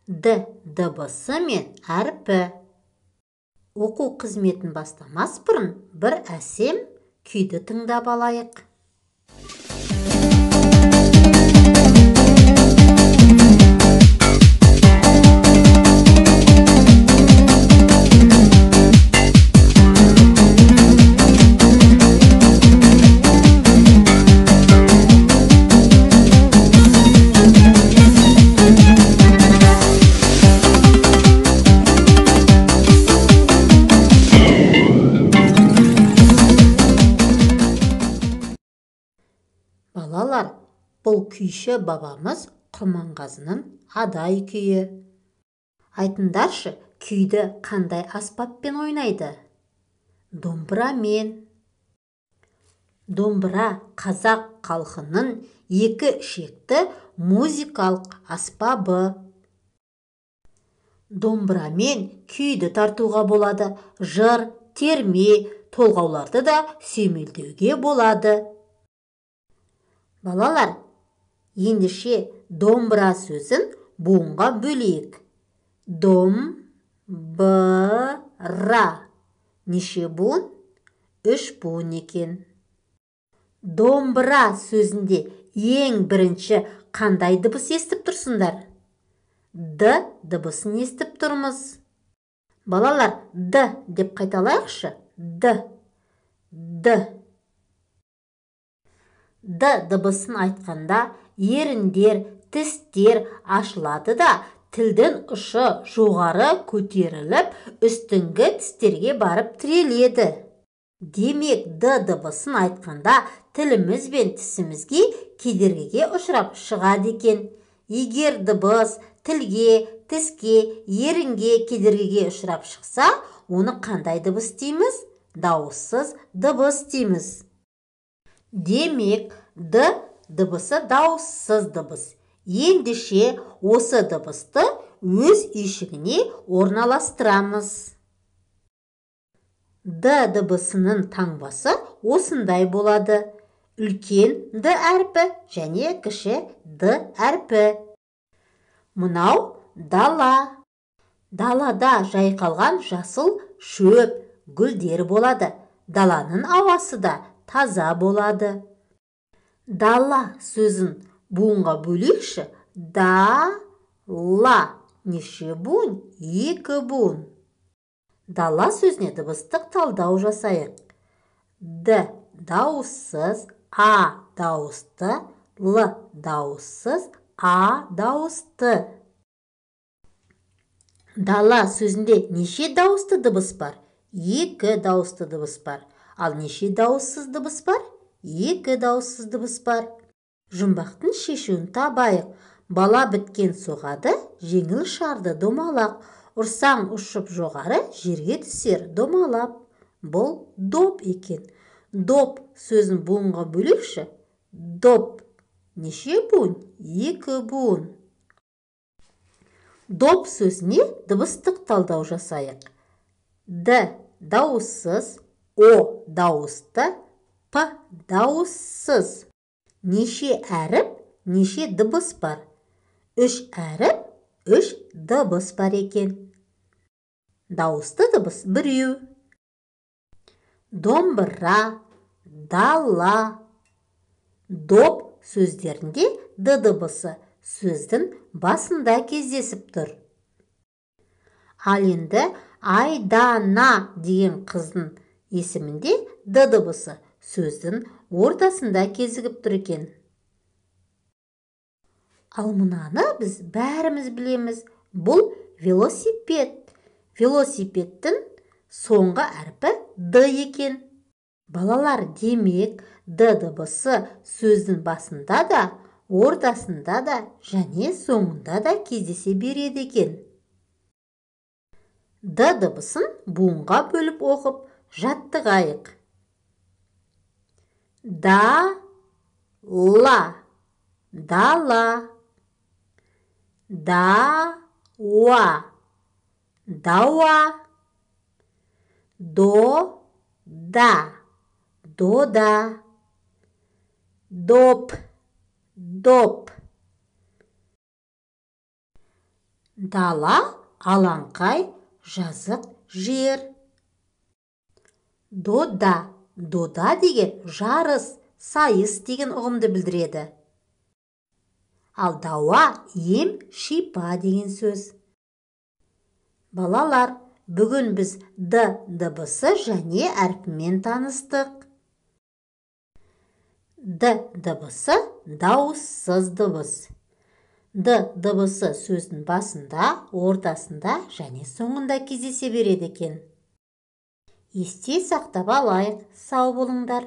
Д дыбысы мен әрпі. Оқу қызметін бастамас бұрын бір әсем күйді тыңдап алайық. Балалар, бұл күйші бабамыз Құрманғазының адай күйі. Айтындаршы, күйді қандай аспаппен ойнайды? Домбырамен. Домбыра қазақ халқының екі ішекті музыкалық аспабы. Домбырамен күйді тартуға болады, жыр, терме, толғауларды да сүйемелдеуге болады. Балалар, ендеше домбыра сөзін буынға бөлейік. Домбыра. Неше буын? 3 буын екен. Домбыра сөзінде ең бірінші қандай дыбыс естіп тұрсыңдар? Д дыбысын естіп тұрмыз. Балалар, Д деп қайталайықшы. Д. Д дыбысын айтқанда еріндер, тістер ашылады да, тілдің ұшы жоғары көтеріліп, үстіңгі тістерге барып тіреледі. Демек, Д дыбысын айтқанда тіліміз бен тісімізге кедергіге ұшырап шығады екен. Егер дыбыс тілге, тіске, ерінге кедергіге ұшырап шықса, оны қандай дыбыс дейміз? Дауыссыз дыбыс дейміз. Демек, Д дыбысы дауыссыз дыбыс. Ендеше осы дыбысты өз үйшігіне орналастырамыз. Д дыбысының таңбасы осындай болады. Үлкен Д әрпі және кіші Д әрпі. Мынау дала. Далада жайқалған жасыл шөп, гүлдер болады. Даланың ауасы да таза болады. Дала сөзін буынға бөлейікші. Да-ла. Неше буын? 2 буын. Дала сөзіне дыбыстық талдау жасайық. Д дауыссыз, А дауысты, Л дауыссыз, А дауысты. Дала сөзінде неше дауысты дыбыс бар? 2 дауысты дыбыс бар. Ал неше дауыссыз дыбыс бар? 2 дауыссыз дыбыс бар. Жұмбақтың шешуін табайық. Бала біткен соғады, жеңіл шарды домалақ. Ұрсаң ұшып жоғары, жерге түсер домалап. Бұл доп екен. Доп сөзін буынға бөлейікші. Доп. Неше буын? 2 буын. Доп сөзіне дыбыстық талдау жасайық. Д дауыссыз, О дауысты, П дауыссыз. Неше әріп, неше дыбыс бар? 3 әріп, 3 дыбыс бар екен. Дауысты дыбыс біреу. Домбыра, дала, доп сөздерінде Д дыбысы сөздің басында кездесіп тұр. Ал енді Айдана деген қыздың есімінде Д дыбысы сөздің ортасында кезігіп тұр екен. Ал мынаны біз бәріміз білеміз. Бұл велосипед. Велосипедтің соңғы әрпі Д екен. Балалар, демек, Д дыбысы сөздің басында да, ортасында да және соңында да кездесе береді екен. Д дыбысын буынға бөліп оқып жаттығайық. Да-ла, дала. Да-уа, дауа. До-да, дода. Доп, доп. Дала, алаңқай, жазық, жер. Дода. Дода деген жарыс, сайыс деген ұғымды білдіреді. Ал дауа, ем, шипа деген сөз. Балалар, бүгін біз д дыбысы және әрпімен таныстық. Д дыбысы дауыссыз дыбыс. Д дыбысы сөздің басында, ортасында және соңында кездесе береді екен. Есте сақтап алайық. Сау болыңдар.